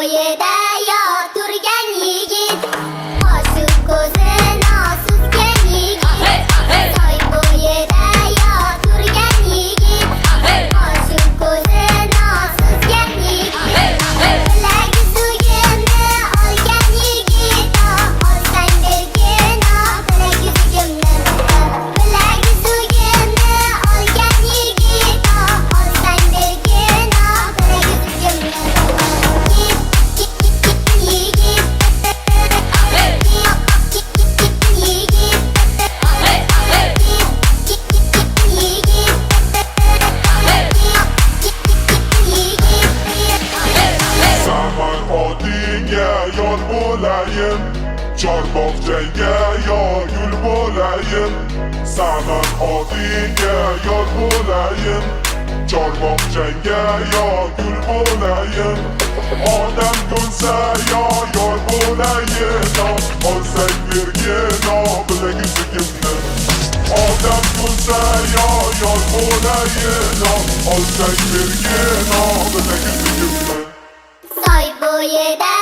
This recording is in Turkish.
bo'yida turgan yigit, oshiq ko'zi nosuzgan yigit. Soy bo'yida turgan yigit, oshiq ko'zi nosuzgan yigit. Bilagi suyimni olgan yigit, olsang bergin, bilagi suyimni. Bilagi suyimni olgan yigit, olsang bergin, bilagi suyimni. Yor bo'layim, chorbog'changga yor gul bo'layim. Saman otingga yor bo'layim, chorbog'changga yor gul bo'layim. Odam ko'nsa yor bo'layim, olsang bergin bilagi sigimni. Odam ko'nsa yor bo'layim, olsang bergin bilagi sigimni. Soy bo'yida